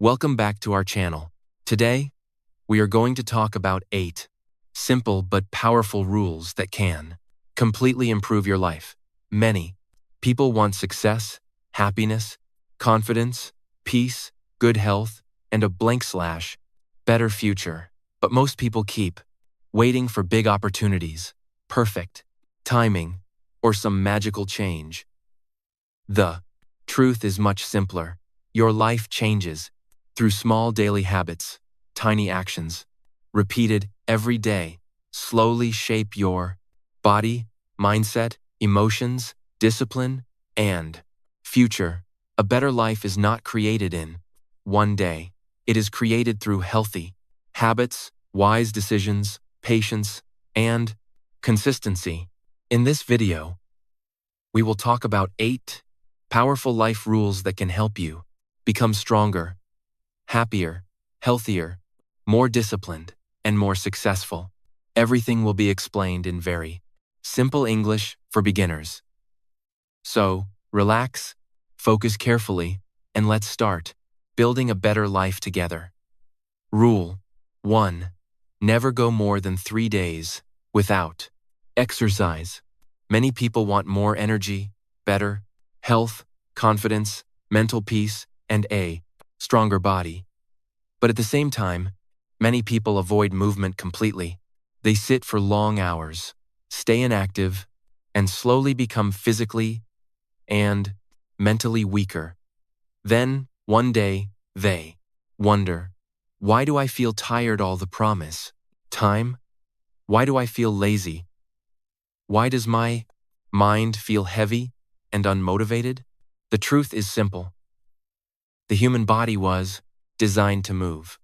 Welcome back to our channel. Today, we are going to talk about 8 simple but powerful rules that can completely improve your life. Many people want success, happiness, confidence, peace, good health, and a better future. But most people keep waiting for big opportunities, perfect timing, or some magical change. The truth is much simpler. Your life changes through small daily habits, tiny actions, repeated every day, slowly shape your body, mindset, emotions, discipline, and future. A better life is not created in one day. It is created through healthy habits, wise decisions, patience, and consistency. In this video, we will talk about 8 powerful life rules that can help you become stronger, happier, healthier, more disciplined, and more successful. Everything will be explained in very simple English for beginners. So, relax, focus carefully, and let's start building a better life together. Rule 1. Never go more than 3 days without exercise. Many people want more energy, better health, confidence, mental peace, and a stronger body. But at the same time, many people avoid movement completely. They sit for long hours, stay inactive, and slowly become physically and mentally weaker. Then, one day, they wonder, why do I feel tired all the time? Why do I feel lazy? Why does my mind feel heavy and unmotivated? The truth is simple. The human body was designed to move.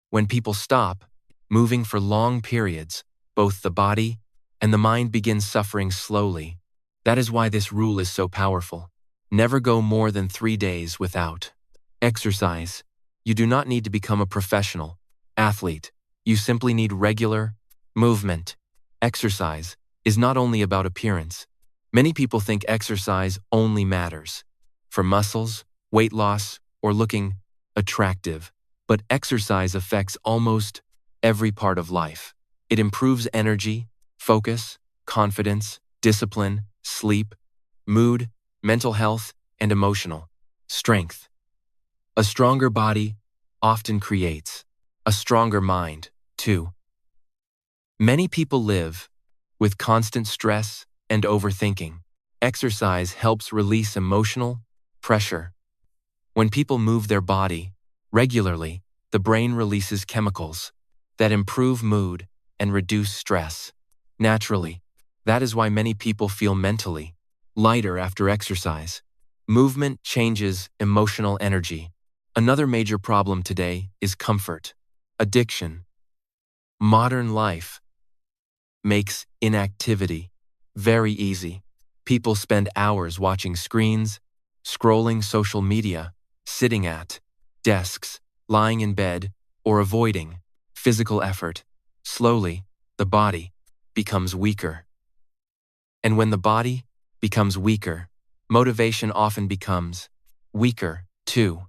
When people stop moving for long periods, both the body and the mind begin suffering slowly. That is why this rule is so powerful. Never go more than 3 days without exercise. You do not need to become a professional athlete. You simply need regular movement. Exercise is not only about appearance. Many people think exercise only matters for muscles, weight loss, or looking attractive. But exercise affects almost every part of life. It improves energy, focus, confidence, discipline, sleep, mood, mental health, and emotional strength. A stronger body often creates a stronger mind, too. Many people live with constant stress and overthinking. Exercise helps release emotional pressure. When people move their body regularly, the brain releases chemicals that improve mood and reduce stress. Naturally, that is why many people feel mentally lighter after exercise. Movement changes emotional energy. Another major problem today is comfort addiction. Modern life makes inactivity very easy. People spend hours watching screens, scrolling social media, sitting at desks, lying in bed, or avoiding physical effort. Slowly, the body becomes weaker. And when the body becomes weaker, motivation often becomes weaker, too.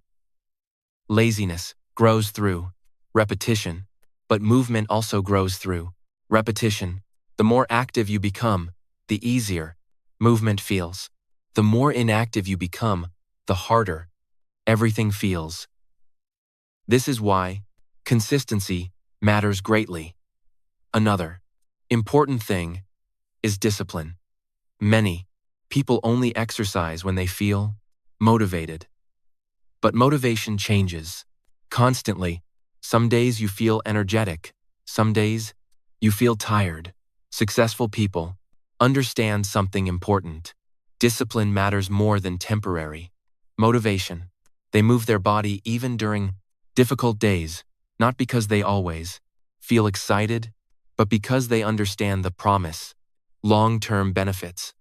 Laziness grows through repetition, but movement also grows through repetition. The more active you become, the easier movement feels. The more inactive you become, the harder everything feels. This is why consistency matters greatly. Another important thing is discipline. Many people only exercise when they feel motivated. But motivation changes constantly. Some days you feel energetic. Some days you feel tired. Successful people understand something important. Discipline matters more than temporary motivation. They move their body even during difficult days, not because they always feel excited, but because they understand the promise, long-term benefits.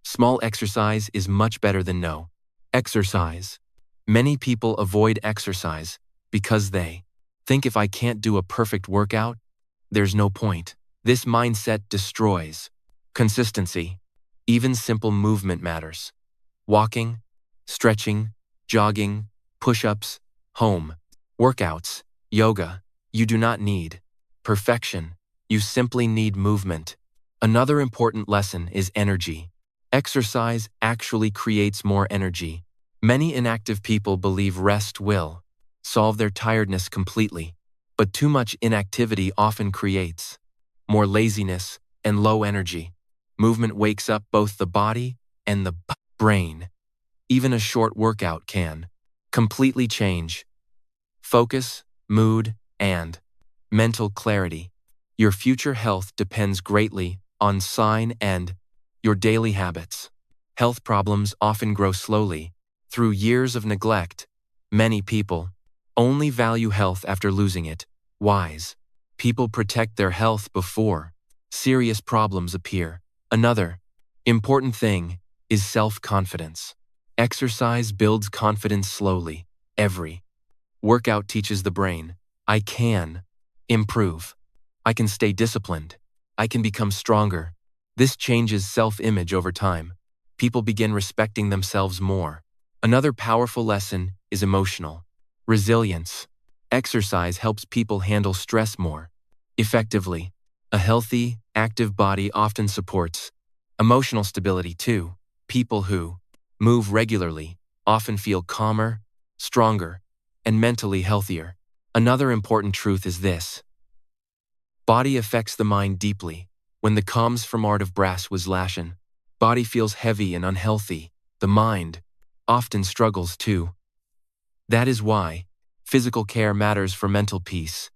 Small exercise is much better than no exercise. Many people avoid exercise because they think if I can't do a perfect workout, there's no point. This mindset destroys consistency. Even simple movement matters. Walking, stretching, jogging, push-ups, home workouts, yoga. You do not need perfection. You simply need movement. Another important lesson is energy. Exercise actually creates more energy. Many inactive people believe rest will solve their tiredness completely, but too much inactivity often creates more laziness and low energy. Movement wakes up both the body and the brain. Even a short workout can completely change focus, mood, and mental clarity. Your future health depends greatly on sign and your daily habits. Health problems often grow slowly through years of neglect. Many people only value health after losing it. Wise people protect their health before serious problems appear. Another important thing is self-confidence. Exercise builds confidence slowly. Every workout teaches the brain, I can improve. I can stay disciplined. I can become stronger. This changes self-image over time. People begin respecting themselves more. Another powerful lesson is emotional resilience. Exercise helps people handle stress more effectively. A healthy, active body often supports emotional stability too. People who move regularly often feel calmer, stronger, and mentally healthier. Another important truth is this. Body affects the mind deeply. When the calms from art of brass was lashen, body feels heavy and unhealthy. The mind often struggles too. That is why physical care matters for mental peace.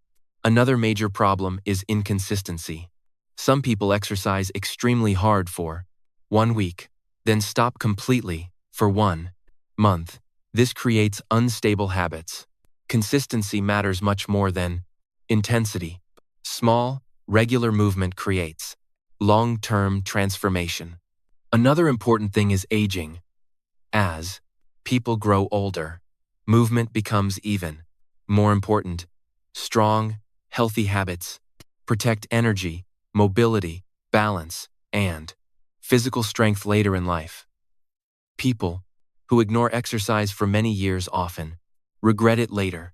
Another major problem is inconsistency. Some people exercise extremely hard for 1 week, then stop completely for 1 month. This creates unstable habits. Consistency matters much more than intensity. Small, regular movement creates long-term transformation. Another important thing is aging. As people grow older, movement becomes even more important. Strong, healthy habits protect energy, mobility, balance, and physical strength later in life. People who ignore exercise for many years often regret it later.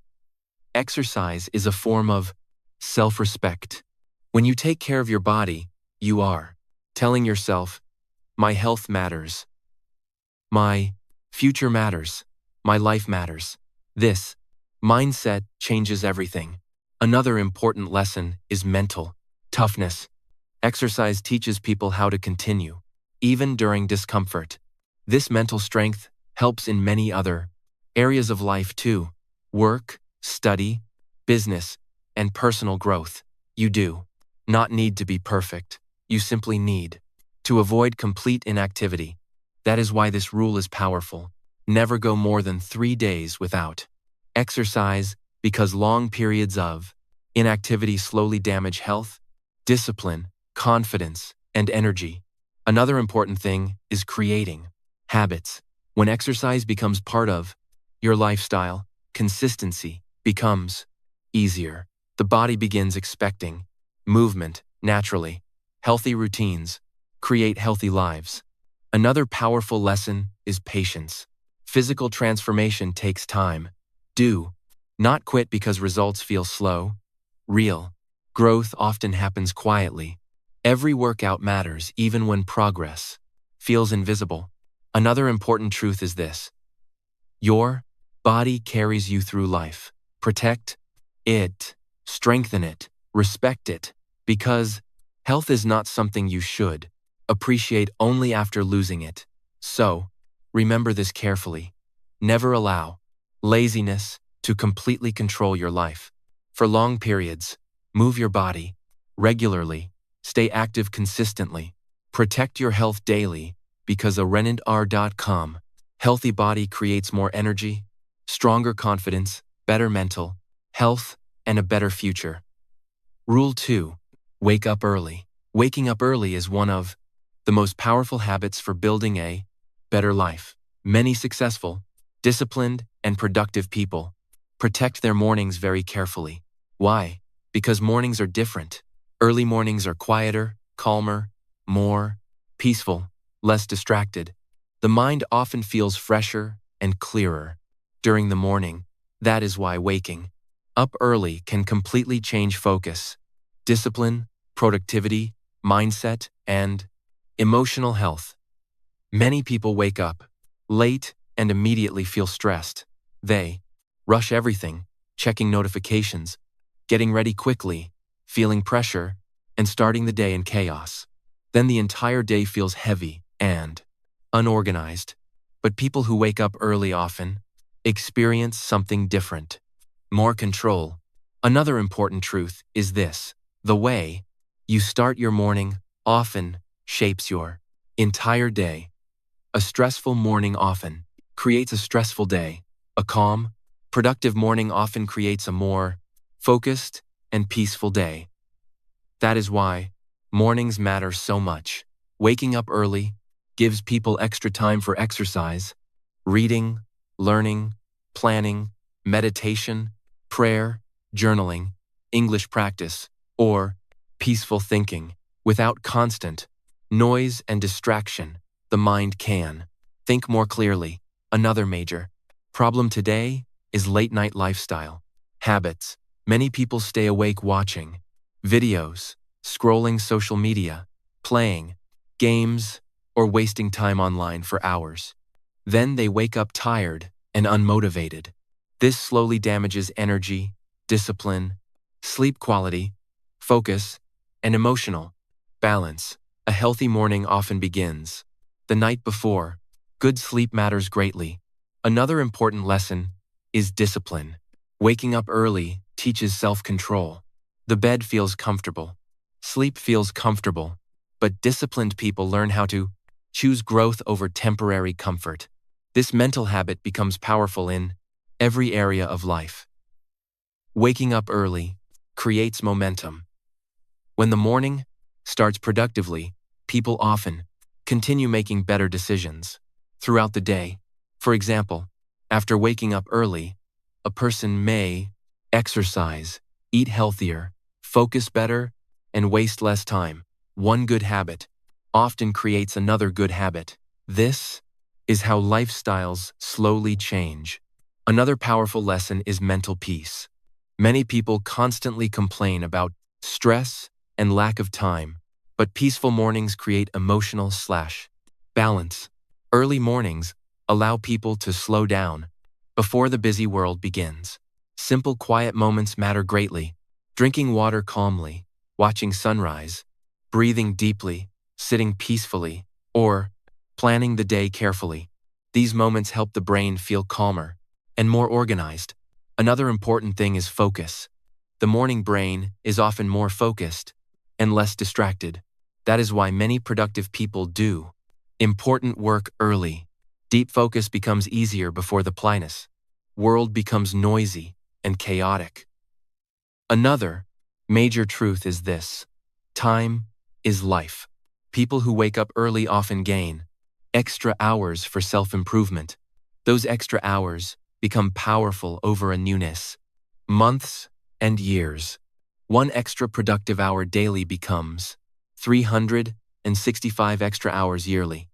Exercise is a form of self-respect. When you take care of your body, you are telling yourself, my health matters. My future matters. My life matters. This mindset changes everything. Another important lesson is mental toughness. Exercise teaches people how to continue, even during discomfort. This mental strength helps in many other areas of life too. Work, study, business, and personal growth. You do not need to be perfect. You simply need to avoid complete inactivity. That is why this rule is powerful. Never go more than 3 days without exercise, because long periods of inactivity slowly damage health, discipline, confidence, and energy. Another important thing is creating habits. When exercise becomes part of your lifestyle, consistency becomes easier. The body begins expecting movement naturally. Healthy routines create healthy lives. Another powerful lesson is patience. Physical transformation takes time. Do not quit because results feel slow. Real growth often happens quietly. Every workout matters even when progress feels invisible. Another important truth is this. Your body carries you through life. Protect it, strengthen it, respect it, because health is not something you should appreciate only after losing it. So, remember this carefully. Never allow laziness to completely control your life. For long periods, move your body regularly, stay active consistently, protect your health daily, because englishhatwork.com. Healthy body creates more energy, stronger confidence, better mental health, and a better future. Rule 2. Wake up early. Waking up early is one of the most powerful habits for building a better life. Many successful, disciplined, and productive people protect their mornings very carefully. Why? Because mornings are different. Early mornings are quieter, calmer, more peaceful, less distracted. The mind often feels fresher and clearer during the morning. That is why waking up early can completely change focus, discipline, productivity, mindset, and emotional health. Many people wake up late and immediately feel stressed. They rush everything, checking notifications, getting ready quickly, feeling pressure, and starting the day in chaos. Then the entire day feels heavy and unorganized. But people who wake up early often experience something different, more control. Another important truth is this: the way you start your morning often shapes your entire day. A stressful morning often creates a stressful day. A calm, productive morning often creates a more focused and peaceful day. That is why mornings matter so much. Waking up early gives people extra time for exercise, reading, learning, planning, meditation, prayer, journaling, English practice, or peaceful thinking. Without constant noise and distraction, the mind can think more clearly. Another major problem today is late-night lifestyle habits. Many people stay awake watching videos, scrolling social media, playing games, or wasting time online for hours. Then they wake up tired and unmotivated. This slowly damages energy, discipline, sleep quality, focus, and emotional balance. A healthy morning often begins the night before. Good sleep matters greatly. Another important lesson is discipline. Waking up early teaches self-control. The bed feels comfortable. Sleep feels comfortable. But disciplined people learn how to choose growth over temporary comfort. This mental habit becomes powerful in every area of life. Waking up early creates momentum. When the morning starts productively, people often continue making better decisions throughout the day. For example, after waking up early, a person may exercise, eat healthier, focus better, and waste less time. One good habit often creates another good habit. This is how lifestyles slowly change. Another powerful lesson is mental peace. Many people constantly complain about stress and lack of time, but peaceful mornings create emotional/balance. Early mornings allow people to slow down before the busy world begins. Simple, quiet moments matter greatly. Drinking water calmly, watching sunrise, breathing deeply, sitting peacefully, or planning the day carefully. These moments help the brain feel calmer and more organized. Another important thing is focus. The morning brain is often more focused and less distracted. That is why many productive people do important work early. Deep focus becomes easier before the plyness. World becomes noisy and chaotic. Another major truth is this: time is life. People who wake up early often gain extra hours for self-improvement. Those extra hours become powerful over a newness, months and years. One extra productive hour daily becomes 365 extra hours yearly.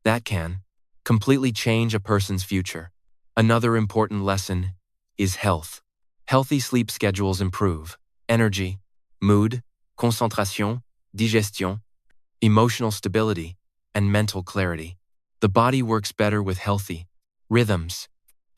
That can completely change a person's future. Another important lesson is health. Healthy sleep schedules improve energy, mood, concentration, digestion, emotional stability, and mental clarity. The body works better with healthy rhythms.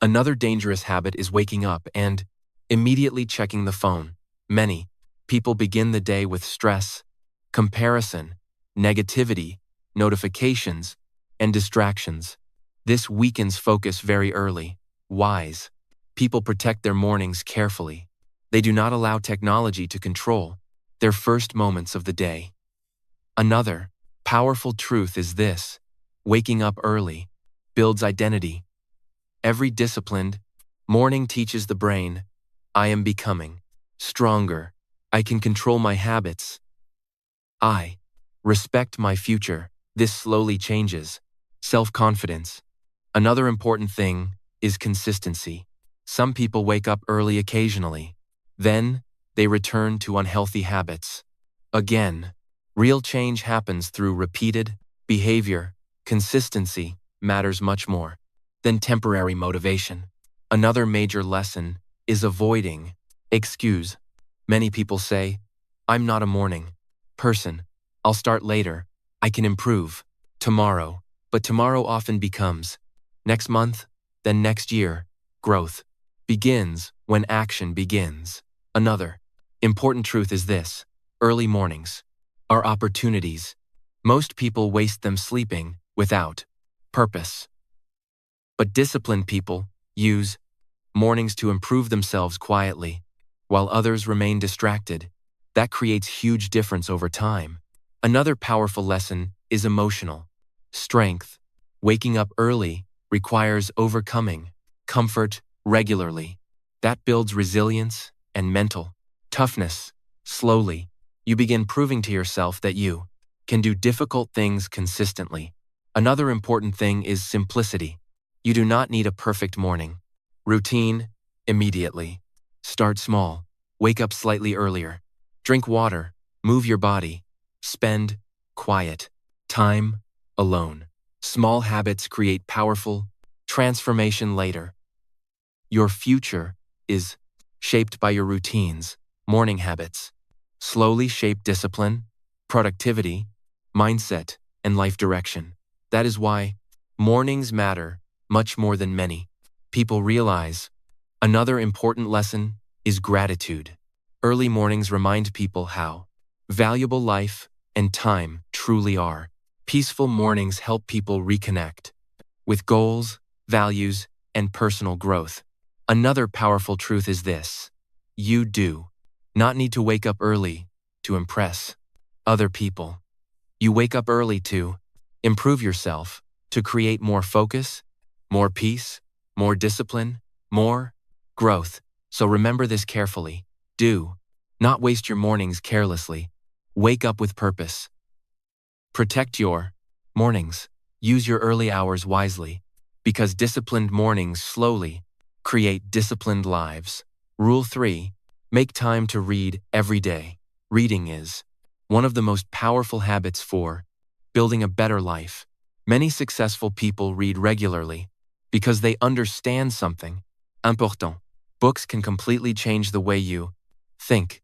Another dangerous habit is waking up and immediately checking the phone. Many people begin the day with stress, comparison, negativity, notifications, and distractions. This weakens focus very early. Wise people protect their mornings carefully. They do not allow technology to control their first moments of the day. Another powerful truth is this: waking up early builds identity. Every disciplined morning teaches the brain, I am becoming stronger. I can control my habits. I respect my future. This slowly changes self-confidence. Another important thing is consistency. Some people wake up early occasionally. Then they return to unhealthy habits. Again, real change happens through repeated behavior. Consistency matters much more than temporary motivation. Another major lesson is avoiding excuse. Many people say, I'm not a morning person. I'll start later. I can improve tomorrow. But tomorrow often becomes next month, then next year. Growth begins when action begins. Another important truth is this: early mornings are opportunities. Most people waste them sleeping without purpose. But disciplined people use mornings to improve themselves quietly, while others remain distracted. That creates huge difference over time. Another powerful lesson is emotional strength. Waking up early requires overcoming comfort regularly. That builds resilience and mental toughness. Slowly, you begin proving to yourself that you can do difficult things consistently. Another important thing is simplicity. You do not need a perfect morning routine immediately. Start small. Wake up slightly earlier. Drink water. Move your body. Spend quiet time alone. Small habits create powerful transformation later. Your future is shaped by your routines. Morning habits slowly shape discipline, productivity, mindset, and life direction. That is why mornings matter much more than many people realize. Another important lesson is gratitude. Early mornings remind people how valuable life and time truly are. Peaceful mornings help people reconnect with goals, values, and personal growth. Another powerful truth is this: you do not need to wake up early to impress other people. You wake up early to improve yourself, to create more focus, more peace, more discipline, more growth. So remember this carefully. Do not waste your mornings carelessly. Wake up with purpose. Protect your mornings. Use your early hours wisely, because disciplined mornings slowly create disciplined lives. Rule 3. Make time to read every day. Reading is one of the most powerful habits for building a better life. Many successful people read regularly because they understand something important. Books can completely change the way you think.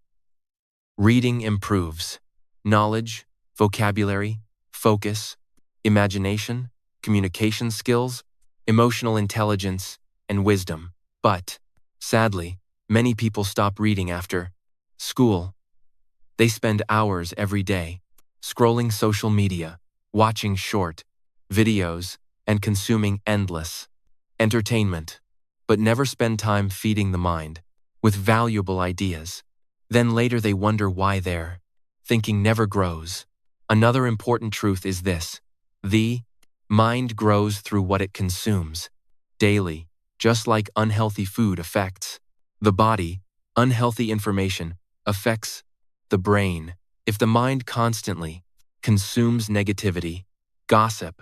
Reading improves knowledge, vocabulary, focus, imagination, communication skills, emotional intelligence, and wisdom. But, sadly, many people stop reading after school. They spend hours every day scrolling social media, watching short videos, and consuming endless entertainment, but never spend time feeding the mind with valuable ideas. Then later they wonder why their thinking never grows. Another important truth is this: the mind grows through what it consumes daily. Just like unhealthy food affects the body, unhealthy information affects the brain. If the mind constantly consumes negativity, gossip,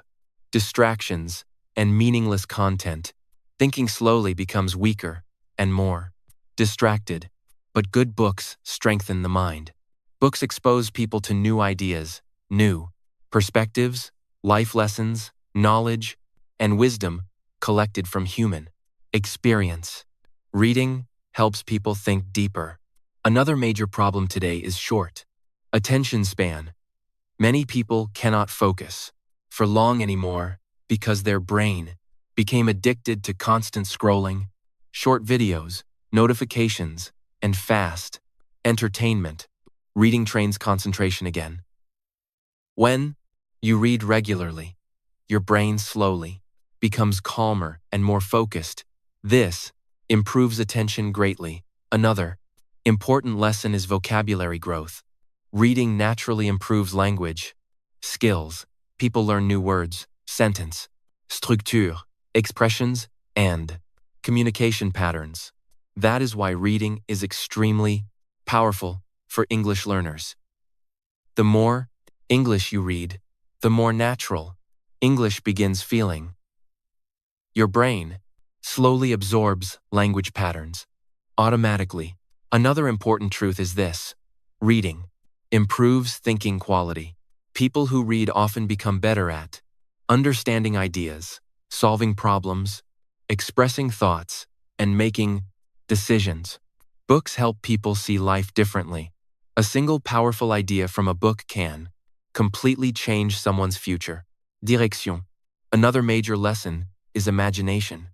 distractions, and meaningless content, thinking slowly becomes weaker and more distracted. But good books strengthen the mind. Books expose people to new ideas, new perspectives, life lessons, knowledge, and wisdom collected from human experience. Reading helps people think deeper. Another major problem today is short attention span. Many people cannot focus for long anymore because their brain became addicted to constant scrolling, short videos, notifications, and fast entertainment. Reading trains concentration again. When you read regularly, your brain slowly becomes calmer and more focused. This improves attention greatly. Another important lesson is vocabulary growth. Reading naturally improves language skills. People learn new words, sentence, structure, expressions, and communication patterns. That is why reading is extremely powerful for English learners. The more English you read, the more natural English begins feeling. Your brain slowly absorbs language patterns automatically. Another important truth is this: reading improves thinking quality. People who read often become better at understanding ideas, solving problems, expressing thoughts, and making decisions. Books help people see life differently. A single powerful idea from a book can completely change someone's future. Direction. Another major lesson is imagination.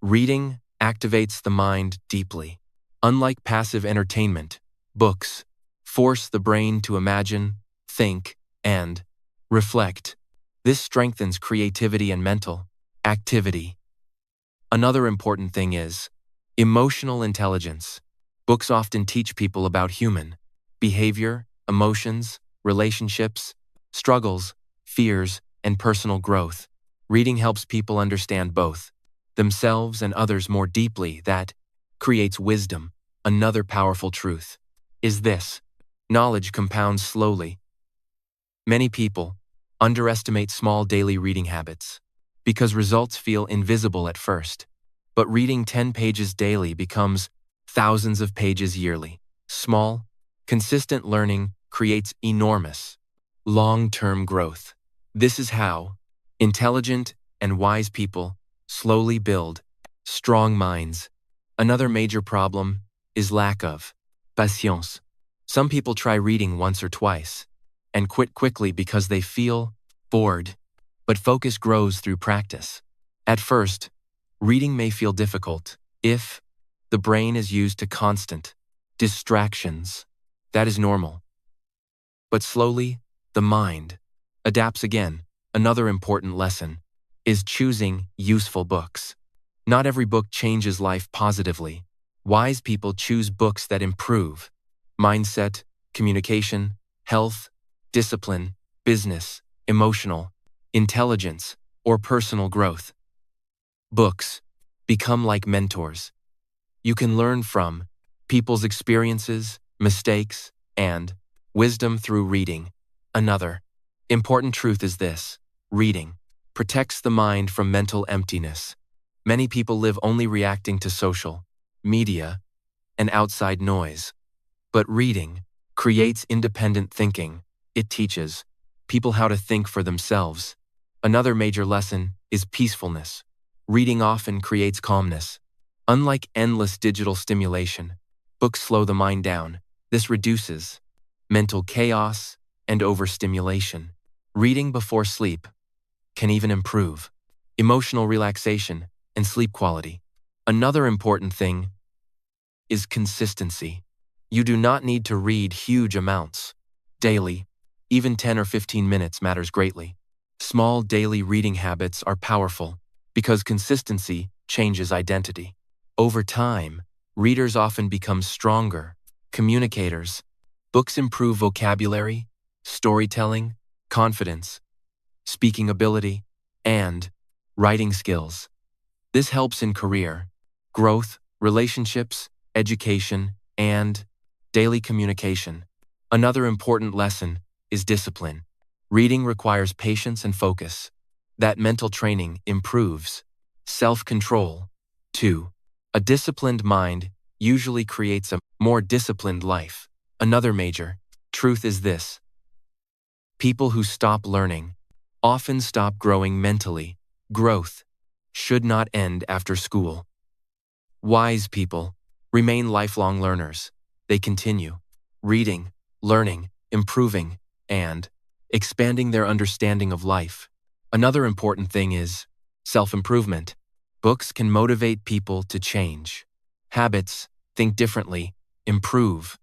Reading activates the mind deeply. Unlike passive entertainment, books force the brain to imagine, think, and reflect. This strengthens creativity and mental activity. Another important thing is emotional intelligence. Books often teach people about human behavior, emotions, relationships, struggles, fears, and personal growth. Reading helps people understand both themselves and others more deeply. That creates wisdom. Another powerful truth is this: knowledge compounds slowly. Many people underestimate small daily reading habits because results feel invisible at first. But reading 10 pages daily becomes thousands of pages yearly. Small, consistent learning creates enormous, long-term growth. This is how intelligent and wise people slowly build strong minds. Another major problem is lack of patience. Some people try reading once or twice and quit quickly because they feel bored, but focus grows through practice. At first, reading may feel difficult if the brain is used to constant distractions. That is normal. But slowly, the mind adapts again. Another important lesson is choosing useful books. Not every book changes life positively. Wise people choose books that improve mindset, communication, health, discipline, business, emotional intelligence, or personal growth. Books become like mentors. You can learn from people's experiences, mistakes, and wisdom through reading. Another important truth is this: reading protects the mind from mental emptiness. Many people live only reacting to social media and outside noise. But reading creates independent thinking. It teaches people how to think for themselves. Another major lesson is peacefulness. Reading often creates calmness. Unlike endless digital stimulation, books slow the mind down. This reduces mental chaos and overstimulation. Reading before sleep can even improve emotional relaxation and sleep quality. Another important thing is consistency. You do not need to read huge amounts daily. Even 10 or 15 minutes matters greatly. Small daily reading habits are powerful because consistency changes identity. Over time, readers often become stronger communicators. Books improve vocabulary, storytelling, confidence, speaking ability, and writing skills. This helps in career growth, relationships, education, and daily communication. Another important lesson is discipline. Reading requires patience and focus. That mental training improves self-control. 2. A disciplined mind usually creates a more disciplined life. Another major truth is this: people who stop learning often stop growing mentally. Growth should not end after school. Wise people remain lifelong learners. They continue reading, learning, improving, and expanding their understanding of life. Another important thing is self-improvement. Books can motivate people to change habits, think differently, improve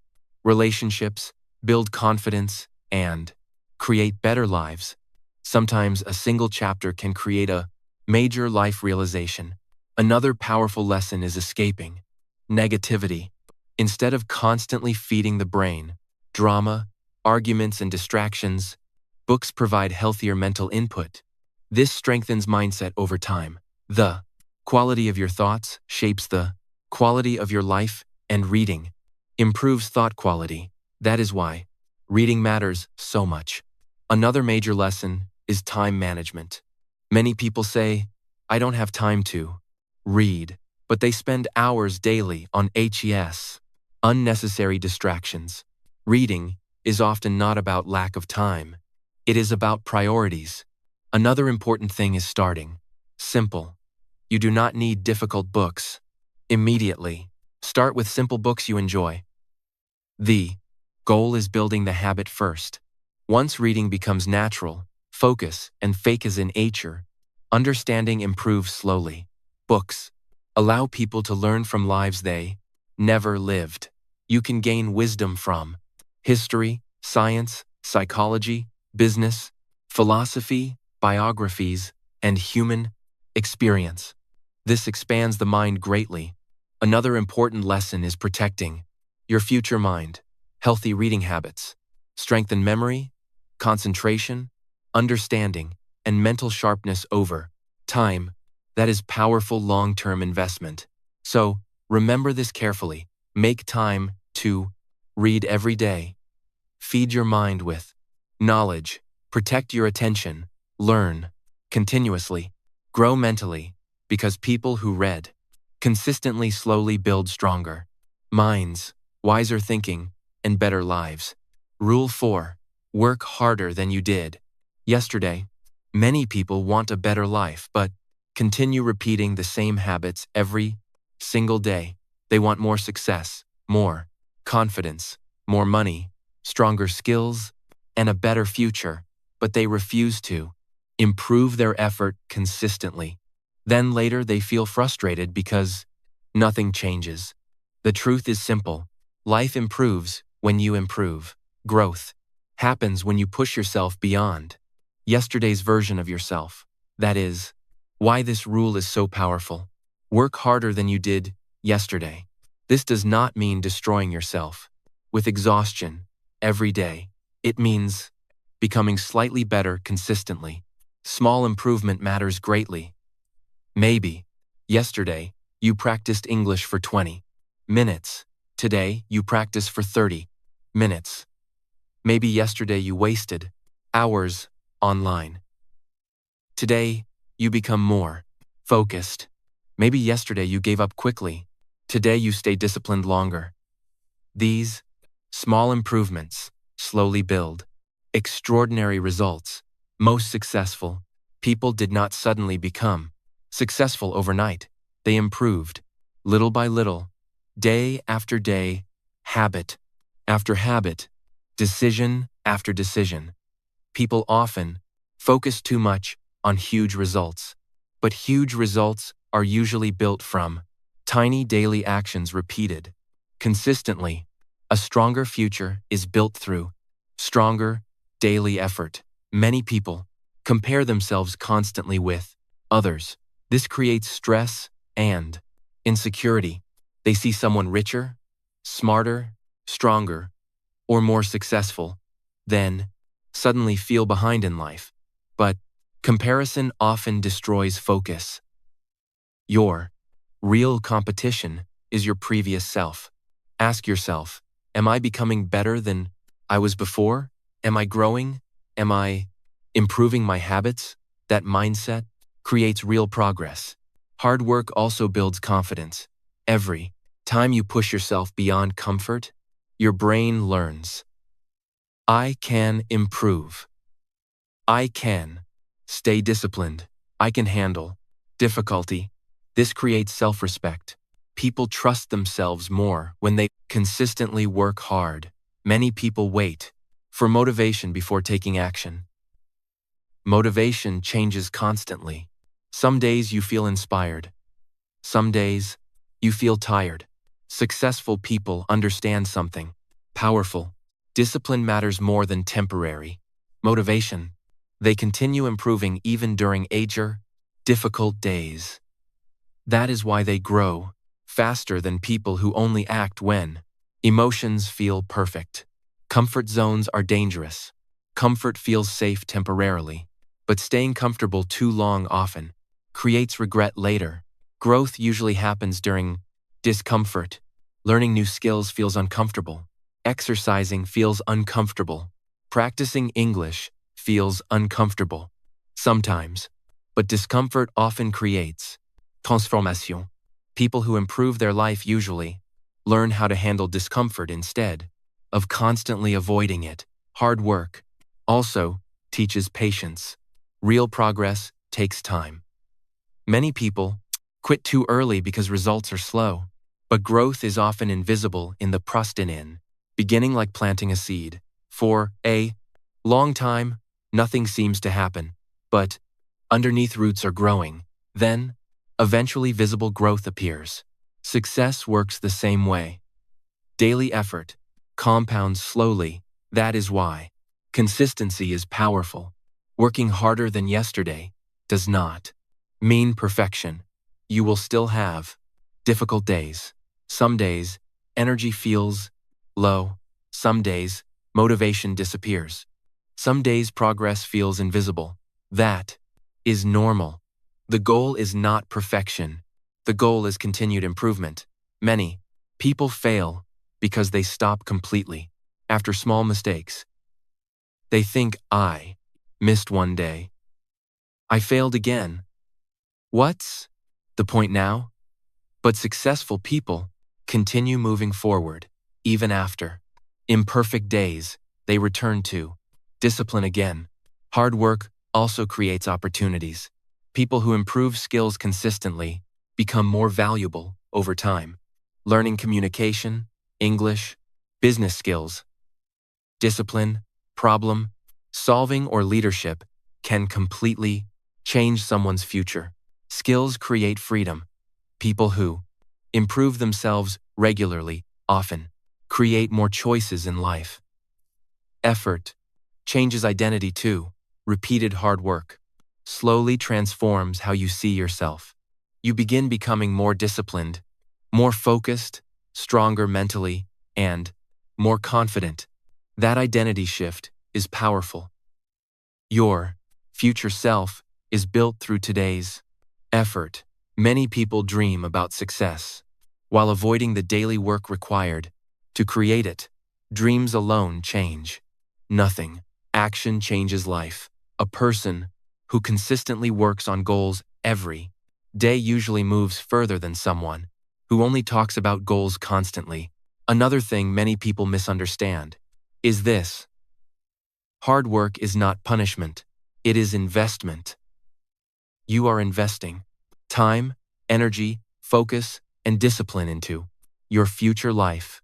relationships, build confidence, and create better lives. Sometimes a single chapter can create a major life realization. Another powerful lesson is escaping negativity. Instead of constantly feeding the brain drama, arguments, and distractions, books provide healthier mental input. This strengthens mindset over time. The quality of your thoughts shapes the quality of your life, and reading improves thought quality. That is why reading matters so much. Another major lesson is time management. Many people say, "I don't have time to read," but they spend hours daily on unnecessary distractions. Reading is often not about lack of time. It is about priorities. Another important thing is starting simple. You do not need difficult books. Immediately, start with simple books you enjoy. The goal is building the habit first. Once reading becomes natural, focus and fake as in nature, understanding improves slowly. Books allow people to learn from lives they never lived. You can gain wisdom from history, science, psychology, business, philosophy, biographies, and human experience. This expands the mind greatly. Another important lesson is protecting your future mind. Healthy reading habits strengthen memory, concentration, understanding, and mental sharpness over time. That is powerful long-term investment. So, remember this carefully. Make time to read every day. Feed your mind with knowledge. Protect your attention. Learn continuously. Grow mentally, because people who read consistently slowly build stronger minds, wiser thinking, and better lives. Rule 4. Work harder than you did yesterday. Many people want a better life, but continue repeating the same habits every single day. They want more success, more confidence, more money, stronger skills, and a better future, but they refuse to improve their effort consistently. Then later they feel frustrated because nothing changes. The truth is simple. Life improves when you improve. Growth happens when you push yourself beyond yesterday's version of yourself. That is why this rule is so powerful. Work harder than you did yesterday. This does not mean destroying yourself with exhaustion every day. It means becoming slightly better consistently. Small improvement matters greatly. Maybe yesterday you practiced English for 20 minutes. Today you practice for 30 minutes. Maybe yesterday you wasted hours online. Today you become more focused. Maybe yesterday you gave up quickly. Today you stay disciplined longer. These small improvements slowly build extraordinary results. Most successful people did not suddenly become successful overnight. They improved little by little, day after day, habit after habit, decision after decision. People often focus too much on huge results, but huge results are usually built from tiny daily actions repeated consistently. A stronger future is built through stronger daily effort. Many people compare themselves constantly with others. This creates stress and insecurity. They see someone richer, smarter, stronger, or more successful, then suddenly feel behind in life. But comparison often destroys focus. Your real competition is your previous self. Ask yourself, am I becoming better than I was before? Am I growing? Am I improving my habits? That mindset creates real progress. Hard work also builds confidence. Every time you push yourself beyond comfort, your brain learns. I can improve. I can stay disciplined. I can handle difficulty. This creates self-respect. People trust themselves more when they consistently work hard. Many people wait for motivation before taking action. Motivation changes constantly. Some days you feel inspired. Some days you feel tired. Successful people understand something powerful. Discipline matters more than temporary motivation. They continue improving even during difficult days. That is why they grow faster than people who only act when emotions feel perfect. Comfort zones are dangerous. Comfort feels safe temporarily, but staying comfortable too long often creates regret later. Growth usually happens during discomfort. Learning new skills feels uncomfortable. Exercising feels uncomfortable. Practicing English feels uncomfortable sometimes, but discomfort often creates transformation. People who improve their life usually learn how to handle discomfort instead of constantly avoiding it. Hard work also teaches patience. Real progress takes time. Many people quit too early because results are slow. But growth is often invisible in the process, beginning like planting a seed. For a long time, nothing seems to happen, but underneath roots are growing. Then, eventually visible growth appears. Success works the same way. Daily effort compounds slowly. That is why consistency is powerful. Working harder than yesterday does not mean perfection. You will still have difficult days. Some days, energy feels low. Some days, motivation disappears. Some days, progress feels invisible. That is normal. The goal is not perfection. The goal is continued improvement. Many people fail because they stop completely after small mistakes. They think, I missed one day. I failed again. What's the point now? But successful people continue moving forward, even after imperfect days. They return to discipline again. Hard work also creates opportunities. People who improve skills consistently become more valuable over time. Learning communication, English, business skills, discipline, problem solving, or leadership can completely change someone's future. Skills create freedom. People who improve themselves regularly often create more choices in life. Effort changes identity too. Repeated hard work slowly transforms how you see yourself. You begin becoming more disciplined, more focused, stronger mentally, and more confident. That identity shift is powerful. Your future self is built through today's effort. Many people dream about success while avoiding the daily work required to create it. Dreams alone change nothing. Action changes life. A person who consistently works on goals every day usually moves further than someone who only talks about goals constantly. Another thing many people misunderstand is this: hard work is not punishment, it is investment. You are investing time, energy, focus, and discipline into your future life.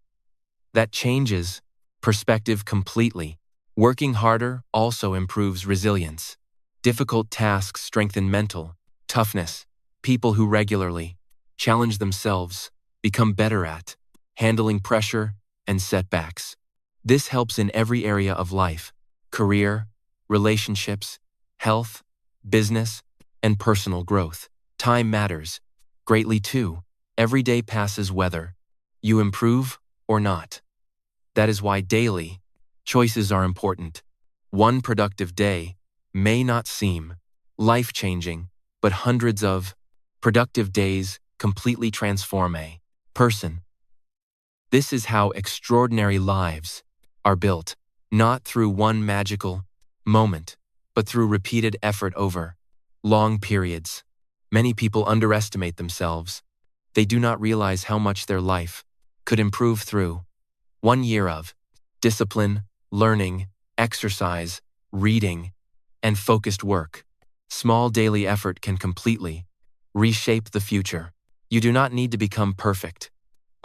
That changes perspective completely. Working harder also improves resilience. Difficult tasks strengthen mental toughness. People who regularly challenge themselves become better at handling pressure and setbacks. This helps in every area of life: career, relationships, health, business, and personal growth. Time matters greatly too. Every day passes whether you improve or not. That is why daily choices are important. One productive day may not seem life-changing, but hundreds of productive days completely transform a person. This is how extraordinary lives are built, not through one magical moment, but through repeated effort over long periods. Many people underestimate themselves. They do not realize how much their life could improve through 1 year of discipline, learning, exercise, reading, and focused work. Small daily effort can completely reshape the future. You do not need to become perfect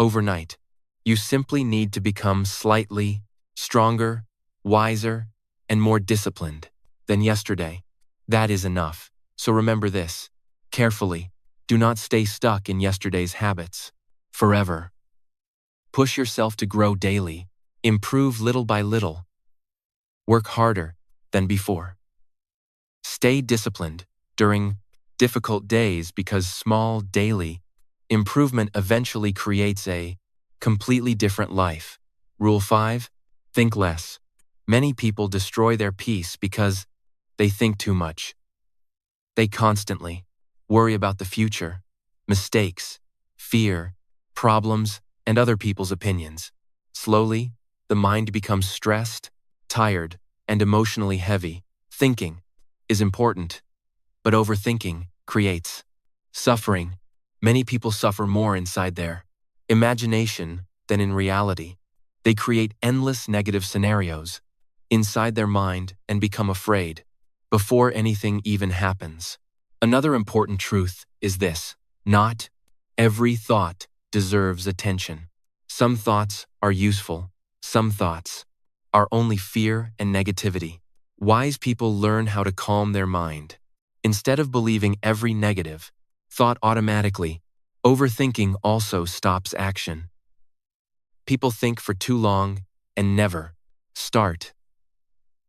overnight. You simply need to become slightly stronger, wiser, and more disciplined than yesterday. That is enough. So remember this carefully. Do not stay stuck in yesterday's habits forever. Push yourself to grow daily. Improve little by little. Work harder than before. Stay disciplined during difficult days, because small daily improvement eventually creates a completely different life. Rule 5. Think less. Many people destroy their peace because they think too much. They constantly worry about the future, mistakes, fear, problems, and other people's opinions. Slowly, the mind becomes stressed, tired, and emotionally heavy. Thinking is important, but overthinking creates suffering. Many people suffer more inside their imagination than in reality. They create endless negative scenarios inside their mind and become afraid before anything even happens. Another important truth is this: Not every thought deserves attention. Some thoughts are useful. Some thoughts are only fear and negativity. Wise people learn how to calm their mind. Instead of believing every negative thought automatically, overthinking also stops action. People think for too long and never start.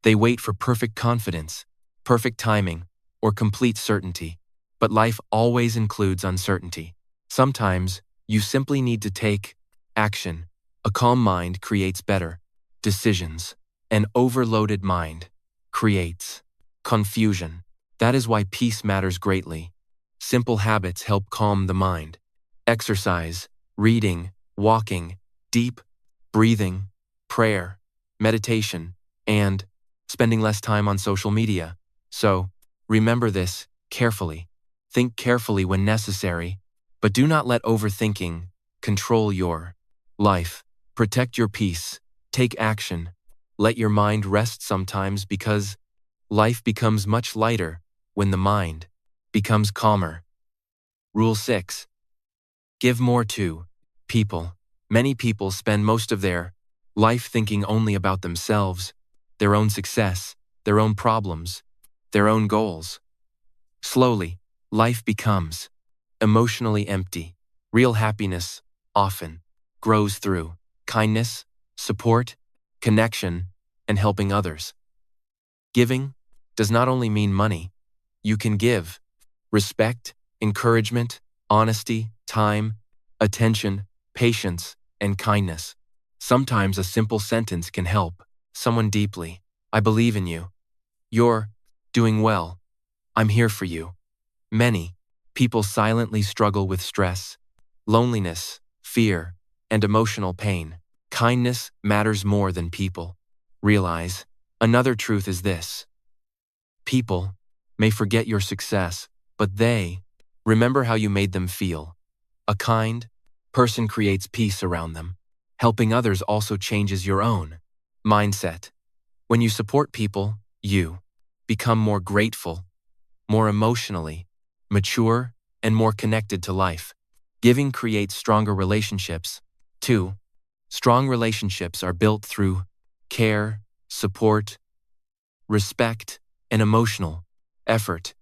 They wait for perfect confidence, perfect timing, or complete certainty. But life always includes uncertainty. Sometimes, you simply need to take action. A calm mind creates better decisions. An overloaded mind creates confusion. That is why peace matters greatly. Simple habits help calm the mind. Exercise, reading, walking, deep breathing, prayer, meditation, and spending less time on social media. So, remember this carefully. Think carefully when necessary, but do not let overthinking control your life. Protect your peace. Take action. Let your mind rest sometimes because life becomes much lighter when the mind becomes calmer. Rule 6. Give more to people. Many people spend most of their life thinking only about themselves, their own success, their own problems, their own goals. Slowly, life becomes emotionally empty. Real happiness often grows through kindness, support, connection, and helping others. Giving does not only mean money. You can give respect, encouragement, honesty, time, attention, patience, and kindness. Sometimes a simple sentence can help someone deeply. I believe in you. You're doing well. I'm here for you. Many people silently struggle with stress, loneliness, fear, and emotional pain. Kindness matters more than people realize. Another truth is this. People may forget your success, but they remember how you made them feel. A kind person creates peace around them. Helping others also changes your own mindset. When you support people, you become more grateful, more emotionally mature, and more connected to life. Giving creates stronger relationships. 2. Strong relationships are built through care, support, respect, and emotional effort.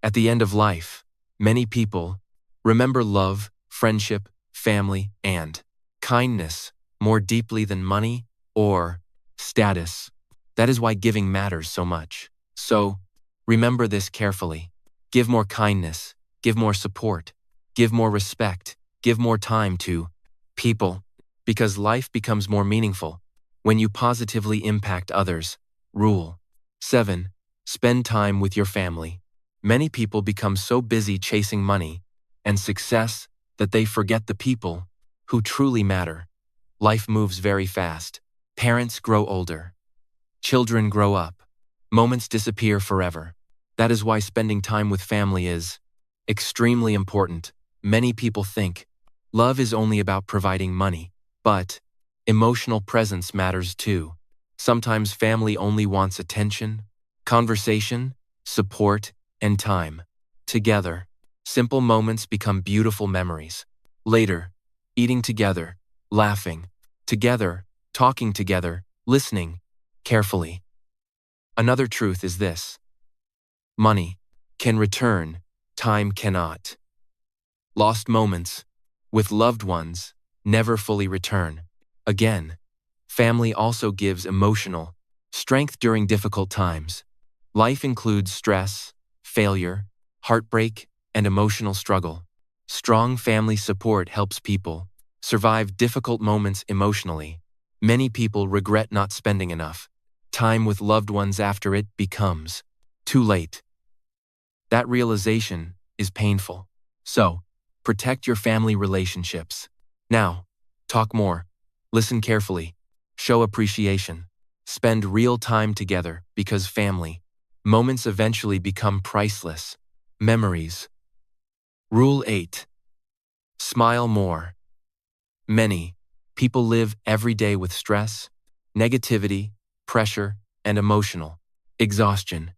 At the end of life, many people remember love, friendship, family, and kindness more deeply than money or status. That is why giving matters so much. So, remember this carefully. Give more kindness, give more support, give more respect, give more time to people, because life becomes more meaningful when you positively impact others. Rule 7. Spend time with your family. Many people become so busy chasing money and success that they forget the people who truly matter. Life moves very fast. Parents grow older. Children grow up. Moments disappear forever. That is why spending time with family is extremely important. Many people think love is only about providing money, but emotional presence matters too. Sometimes family only wants attention, conversation, support, and time. Together, simple moments become beautiful memories. Later, eating together, laughing together, talking together, listening carefully. Another truth is this. Money can return, time cannot. Lost moments with loved ones never fully return. Again, family also gives emotional strength during difficult times. Life includes stress, failure, heartbreak, and emotional struggle. Strong family support helps people survive difficult moments emotionally. Many people regret not spending enough time with loved ones after it becomes too late. That realization is painful. So, protect your family relationships. Now, talk more. Listen carefully. Show appreciation. Spend real time together because family moments eventually become priceless memories. Rule 8. Smile more. Many people live every day with stress, negativity, pressure, and emotional exhaustion.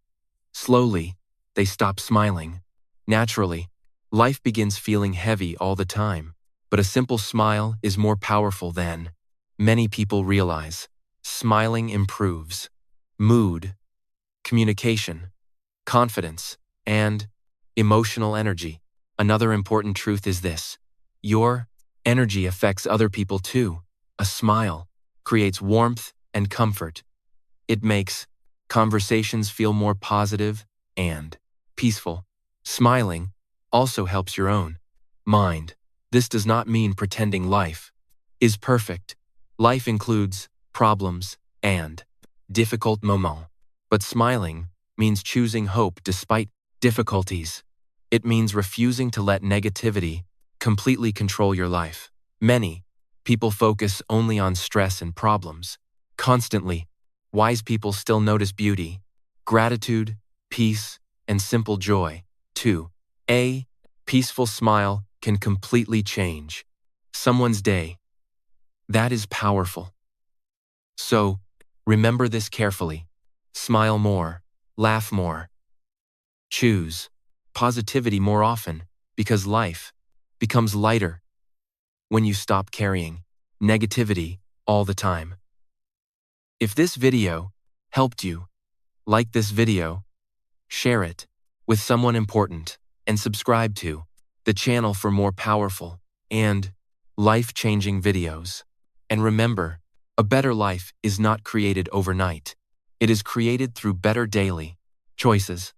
Slowly, they stop smiling. Naturally, Life begins feeling heavy all the time, but a simple smile is more powerful than many people realize. Smiling improves mood, communication, confidence, and emotional energy. Another important truth is this: your energy affects other people too. A smile creates warmth and comfort. It makes conversations feel more positive and peaceful. Smiling also helps your own mind. This does not mean pretending life is perfect. Life includes problems and difficult moments. But smiling means choosing hope despite difficulties. It means refusing to let negativity completely control your life. Many people focus only on stress and problems. Constantly, wise people still notice beauty, gratitude, peace, and simple joy. 2. A peaceful smile can completely change someone's day. That is powerful. So, remember this carefully. Smile more, laugh more. Choose positivity more often, because life becomes lighter when you stop carrying negativity all the time. If this video helped you, like this video, share it with someone important, and subscribe to the channel for more powerful and life-changing videos. And remember, a better life is not created overnight. It is created through better daily choices.